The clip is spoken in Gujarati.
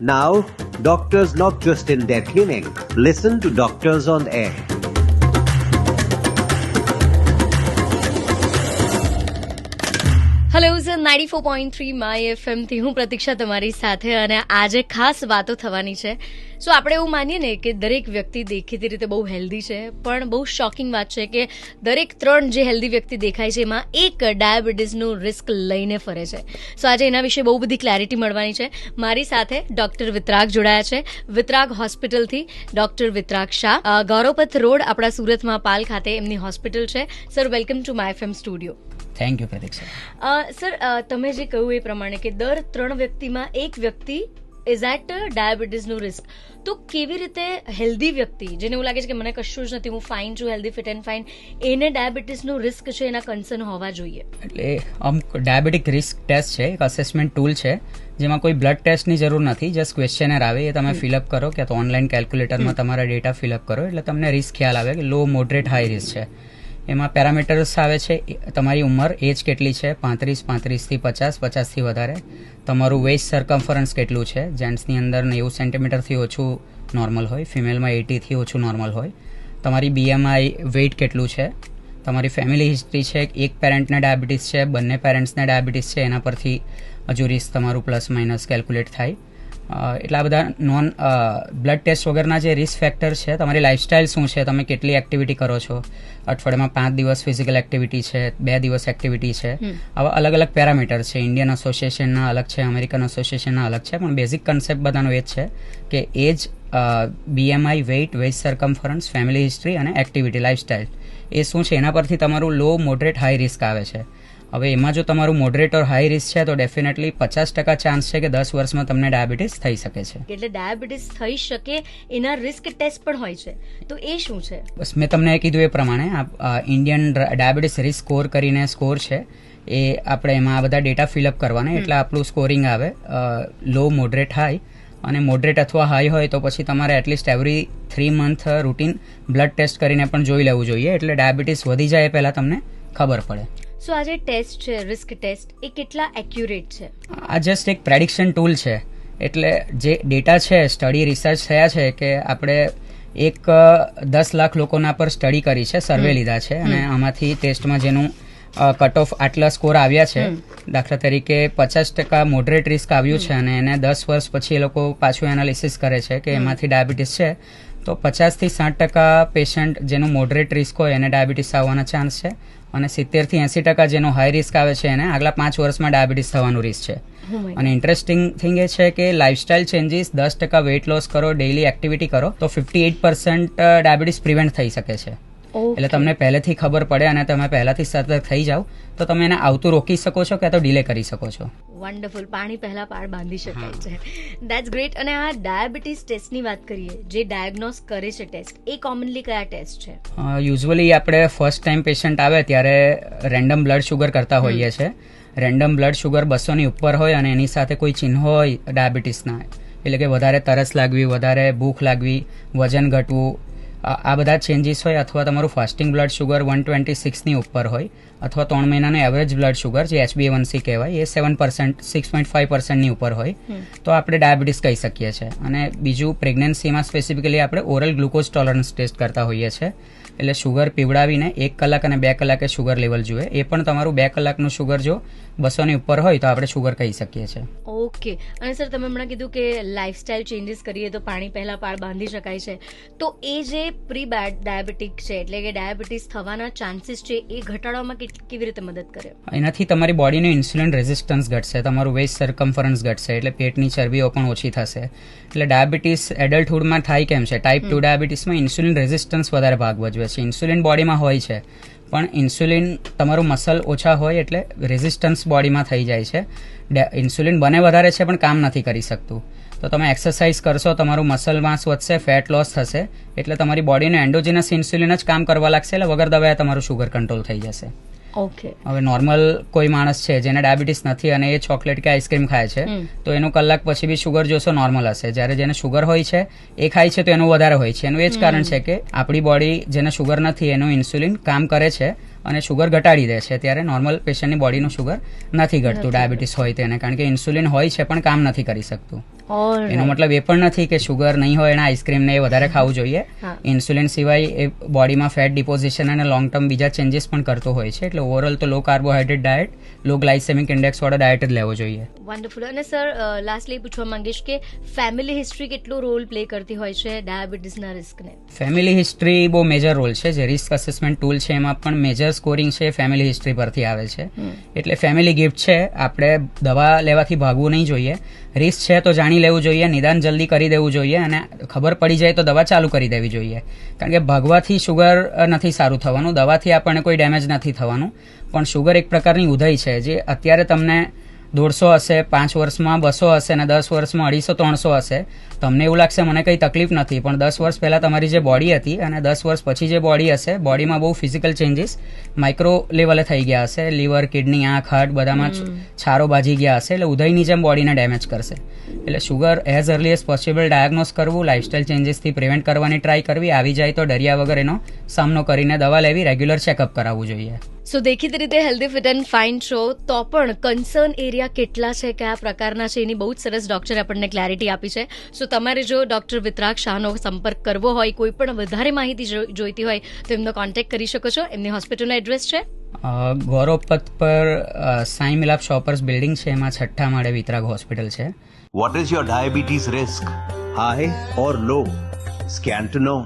Now, doctors not just in their clinic, listen to Doctors on Air. Hello sir 94.3 my FM થી હું પ્રતીક્ષા તમારી સાથે, અને આજે ખાસ વાતો થવાની છે. સો આપણે એવું માનીએ ને કે દરેક વ્યક્તિ દેખીતી રીતે બહુ હેલ્ધી છે, પણ બહુ શોકિંગ વાત છે કે દરેક 3 જે હેલ્ધી વ્યક્તિ દેખાય છે એમાં એક ડાયાબિટીસનું રિસ્ક લઈને ફરે છે. સો આજે એના વિશે બહુ બધી ક્લેરિટી મળવાની છે. મારી સાથે ડોક્ટર વિતરાગ જોડાયા છે, વિતરાગ હોસ્પિટલથી. ડોક્ટર વિતરાગ શાહ, ગૌરવપથ રોડ, આપણા સુરતમાં પાલ ખાતે એમની હોસ્પિટલ છે. Sir, welcome to my FM studio. Thank you Pratiksha. Sir, તમે જે કહ્યું એ પ્રમાણે કે દર 3 વ્યક્તિમાં એક વ્યક્તિ ઇઝ એટ ડાયાબિટીસનું રિસ્ક. તો કેવી રીતે હેલ્ધી વ્યક્તિ, જેને એવું લાગે છે કે મને કશું જ નથી, હું ફાઇન છું, હેલ્ધી ફિટ એન્ડ ફાઇન, એને ડાયાબિટીસનું રિસ્ક છે, એના કન્સર્ન હોવા જોઈએ? એટલે અમુક ડાયાબિટીક રિસ્ક ટેસ્ટ છે, એક અસેસમેન્ટ ટૂલ છે, જેમાં કોઈ બ્લડ ટેસ્ટની જરૂર નથી, જસ્ટ ક્વેશ્ચનર આવે, એ તમે ફિલઅપ કરો કે તો ઓનલાઈન કેલ્ક્યુલેટરમાં તમારા ડેટા ફિલઅપ કરો, એટલે તમને રિસ્ક ખ્યાલ આવે કે લો, મોડરેટ, હાઈ રિસ્ક છે. એમાં પેરામીટર્સ આવે છે, તમારી ઉંમર, એજ કેટલી છે, 35 થી 50, 50 થી વધારે, તમારું વેસ્ટ સર્કમ્ફરન્સ કેટલું છે, જેન્ટ્સની અંદર 90 સેન્ટીમીટરથી ઓછું નોર્મલ હોય, ફિમેલમાં 80 થી ઓછું નોર્મલ હોય, તમારી BMI, વેઇટ કેટલું છે, તમારી ફેમિલી હિસ્ટ્રી છે, એક પેરેન્ટને ડાયાબિટીસ છે, બંને પેરેન્ટ્સને ડાયાબિટીસ છે, એના પરથી હજુ રિસ્ક તમારું પ્લસ માઇનસ કેલ્ક્યુલેટ થાય. એટલા બધા બ્લડ ટેસ્ટ વગરના જે રિસ્ક ફેક્ટર છે, તમારી લાઇફસ્ટાઇલ શું છે, તમે કેટલી એક્ટિવિટી કરો છો, અઠવાડિયામાં 5 દિવસ ફિઝિકલ એક્ટિવિટી છે, 2 દિવસ એક્ટિવિટી છે, આવા અલગ અલગ પેરામીટર છે. ઇન્ડિયન એસોસિએશનના અલગ છે, અમેરિકન એસોસિએશનના અલગ છે, પણ બેઝિક કન્સેપ્ટ બધાનો એ જ છે કે age, BMI, weight, waist circumference, family history અને એક્ટિવિટી લાઇફસ્ટાઇલ એ શું છે, એના પરથી તમારું લો, મોડરેટ, હાઈ રિસ્ક આવે છે. હવે એમાં જો તમારું મોડરેટ ઓર હાઈ રિસ્ક છે તો ડેફિનેટલી 50% ચાન્સ છે કે 10 વર્ષમાં તમને ડાયાબિટીસ થઈ શકે છે. એટલે ડાયાબિટીસ થઈ શકે એના રિસ્ક ટેસ્ટ પણ હોય છે, તો એ શું છે? બસ મેં તમને કીધું એ પ્રમાણે ઇન્ડિયન ડાયાબિટીસ રિસ્ક સ્કોર કરીને સ્કોર છે, એ આપણે એમાં આ બધા ડેટા ફિલઅપ કરવાના, એટલે આપણું સ્કોરિંગ આવે લો, મોડરેટ, હાઈ. અને મોડરેટ અથવા હાઈ હોય તો પછી તમારે at least every 3 month routine blood test કરીને પણ જોઈ લેવું જોઈએ, એટલે ડાયાબિટીસ વધી જાય એ પહેલાં તમને ખબર પડે. સો આ જે ટેસ્ટ છે, રિસ્ક ટેસ્ટ, એ કેટલા એક્યુરેટ છે? આ જસ્ટ એક પ્રેડિક્શન ટૂલ છે, એટલે જે ડેટા છે, સ્ટડી રિસર્ચ થયા છે કે આપણે 10 લાખ લોકોના પર સ્ટડી કરી છે, સર્વે લીધા છે, અને આમાંથી ટેસ્ટમાં જેનું કટ ઓફ આટલા સ્કોર આવ્યા છે, દાખલા તરીકે 50% મોડરેટ રિસ્ક આવ્યું છે, અને એને 10 વર્ષ પછી એ લોકો પાછું એનાલિસિસ કરે છે કે એમાંથી ડાયાબિટીસ છે, તો 50 થી 60% પેશન્ટ જેનું મોડરેટ રિસ્ક હોય એને ડાયાબિટીસ આવવાના ચાન્સ છે, અને 70 થી 80% જેનો હાઈ રિસ્ક આવે છે એને આગલા 5 વર્ષમાં ડાયાબિટીસ થવાનું રિસ્ક છે. અને ઇન્ટરેસ્ટિંગ થિંગ એ છે કે લાઇફસ્ટાઇલ ચેન્જીસ, 10% વેઇટ લોસ કરો, ડેઇલી એક્ટિવિટી કરો તો 58% ડાયાબિટીસ પ્રિવેન્ટ થઈ શકે છે. એટલે તમને પહેલેથી ખબર પડે અને તમે પહેલાથી સતર્ક થઈ જાઓ તો તમે એને આવતું રોકી શકો છો કે તો ડિલે કરી શકો છો. વન્ડરફુલ. પાણી પહેલા પાળ બાંધી શકાય છે. That's great. અને આ ડાયાબિટીસ ટેસ્ટની વાત કરીએ, જે ડાયગ્નોઝ કરે છે ટેસ્ટ, એ કોમનલી કયા ટેસ્ટ છે? યુઝ્યુઅલી આપણે ફર્સ્ટ ટાઈમ પેશન્ટ આવે ત્યારે રેન્ડમ બ્લડ શુગર કરતા હોઈએ છીએ. રેન્ડમ બ્લડ શુગર 200 ની ઉપર હોય અને એની સાથે કોઈ ચિહ્ન હોય ડાયાબિટીસના, એટલે કે વધારે તરસ લાગવી, વધારે ભૂખ લાગવી, વજન ઘટવું, આ બધા ચેન્જીસ હોય, અથવા તમારું ફાસ્ટિંગ બ્લડ શુગર 126 ની ઉપર હોય, અથવા 3 મહિનાનું એવરેજ બ્લડ શુગર જે HbA1c કહેવાય એ 7%, 6.5% ની ઉપર હોય, તો આપણે ડાયાબિટીસ કહી શકીએ છીએ. અને બીજું, પ્રેગ્નન્સીમાં સ્પેસિફિકલી આપણે ઓરલ ગ્લુકોઝ ટોલરન્સ ટેસ્ટ કરતા હોઈએ છીએ, એટલે શુગર પીવડાવીને 1 કલાક અને 2 કલાકે શુગર લેવલ જોઈએ, એ પણ તમારું 2 કલાકનું શુગર જો 200 ની ઉપર હોય તો આપણે શુગર કહી શકીએ છીએ. ઓકે. અને સર, તમે હમણાં કીધું કે લાઇફસ્ટાઇલ ચેન્જીસ કરીએ તો પાણી પહેલા પાળ બાંધી શકાય છે, તો એ જે પ્રી ડાયાબિટીક છે, એટલે કે ડાયાબિટીસ થવાના ચાન્સીસ છે, એ ઘટાડવામાં કેવી રીતે મદદ કરે? એનાથી તમારી બોડીનું ઇન્સ્યુલિન રેઝિસ્ટન્સ ઘટશે, તમારું વેસ્ટ સર્કમ્ફરન્સ ઘટશે, એટલે પેટની ચરબીઓ પણ ઓછી થશે. એટલે ડાયાબિટીસ એડલ્ટહુડમાં થાય કેમ છે? ટાઈપ 2 ડાયાબિટીસમાં ઇન્સ્યુલિન રેઝિસ્ટન્સ વધારે ભાગ ભજવે છે. ઇન્સ્યુલિન બોડીમાં હોય છે, પણ ઇન્સ્યુલિન તમારું મસલ ઓછા હોય એટલે રેઝિસ્ટન્સ બોડીમાં થઈ જાય છે. ઇન્સ્યુલિન બને વધારે છે પણ કામ નથી કરી શકતું. તો તમે એક્સરસાઇઝ કરશો, તમારું મસલ માસ વધશે, ફેટ લોસ થશે, એટલે તમારી બોડીનું એન્ડોજીનસ ઇન્સ્યુલિન જ કામ કરવા લાગશે, એટલે વગર દવાએ તમારું શુગર કંટ્રોલ થઈ જશે. ઓકે. હવે નોર્મલ કોઈ માણસ છે જેને ડાયાબિટીસ નથી અને એ ચોકલેટ કે આઈસ્ક્રીમ ખાય છે, તો એનું કલાક પછી બી શુગર જોશો નોર્મલ હશે. જ્યારે જેને શુગર હોય છે એ ખાય છે તો એનું વધારે હોય છે. એનું એ જ કારણ છે કે આપણી બોડી જેને શુગર નથી એનું ઇન્સ્યુલિન કામ કરે છે અને શુગર ઘટાડી દે છે. ત્યારે નોર્મલ પેશન્ટની બોડીનું શુગર નથી ઘટતું ડાયાબિટીસ હોય તેને, કારણ કે ઇન્સ્યુલિન હોય છે પણ કામ નથી કરી શકતું. એનો મતલબ એ પણ નથી કે શુગર નહીં હોય અને આઈસ્ક્રીમ ને એ વધારે ખાવું જોઈએ. ઇન્સ્યુલિન સિવાય એ બોડીમાં ફેટ ડિપોઝિશન અને લોંગ ટર્મ બીજા ચેન્જીસ પણ કરતો હોય છે. એટલે ઓવરઓલ તો લો કાર્બોહાઈડ્રેટ ડાયટ, લો ગ્લાયસેમિક ઇન્ડેક્સ વાળો ડાયટ જ લેવો જોઈએ. વન્ડરફુલ. અને સર લાસ્ટલી પૂછવા માંગીશ કે ફેમિલી હિસ્ટ્રી કેટલો રોલ પ્લે કરતી હોય છે ડાયાબિટીસના રિસ્કને? ફેમિલી હિસ્ટ્રી બહુ મેજર રોલ છે. જે રિસ્ક અસેસમેન્ટ ટૂલ છે એમાં પણ મેજર સ્કોરિંગ છે ફેમિલી હિસ્ટ્રી પરથી આવે છે. એટલે ફેમિલી ગિફ્ટ છે. આપણે દવા લેવાથી ભાગવું નહીં જોઈએ. રિસ્ક છે તો જાણી લેવું જોઈએ, નિદાન જલ્દી કરી દેવું જોઈએ અને ખબર પડી જાય તો દવા ચાલુ કરી દેવી જોઈએ. કારણ કે ભાગવાથી શુગર નથી સારું થવાનું, દવાથી આપણને કોઈ ડેમેજ નથી થવાનું. પણ શુગર એક પ્રકારની ઉધઈ છે જે અત્યારે તમને 150 હશે, 5 વર્ષમાં 200 હશે અને 10 વર્ષમાં 250-300 હશે. તમને એવું લાગશે મને કંઈ તકલીફ નથી, પણ 10 વર્ષ પહેલાં તમારી જે બોડી હતી અને 10 વર્ષ પછી જે બોડી હશે, બોડીમાં બહુ ફિઝિકલ ચેન્જીસ માઇક્રો લેવલે થઈ ગયા હશે. લીવર, કિડની, આંખ, હાર્ટ બધામાં છારો બાજી ગયા હશે. એટલે ઉધઈની જેમ બોડીને ડેમેજ કરશે. એટલે sugar as early as possible diagnose કરવું, લાઇફસ્ટાઇલ ચેન્જીસથી પ્રિવેન્ટ કરવાની ટ્રાય કરવી, આવી જાય તો ડર્યા વગર એનો સામનો કરીને દવા લેવી, રેગ્યુલર ચેકઅપ કરાવવું જોઈએ. સો દેખીતી રીતે હેલ્ધી ફિટ એન્ડ ફાઇન છો, તો પણ કન્સર્ન એરિયા કેટલા છે, કયા પ્રકારના છે, એની બહુ જ સરસ ડોક્ટરે આપણને ક્લેરિટી આપી છે. સો તમારે જો ડોક્ટર વિતરાગ શાહનો સંપર્ક કરવો હોય, કોઈ પણ વધારે માહિતી જોઈતી હોય તો એમનો કોન્ટેક્ટ કરી શકો છો. એમની હોસ્પિટલનો એડ્રેસ છે ગૌરવ પથ પર સાઈ મિલાપ શોપર્સ બિલ્ડિંગ છે, એમાં 6ઠ્ઠા માળે વિતરાગ હોસ્પિટલ છે. What is your diabetes risk? High or low? Scan to know.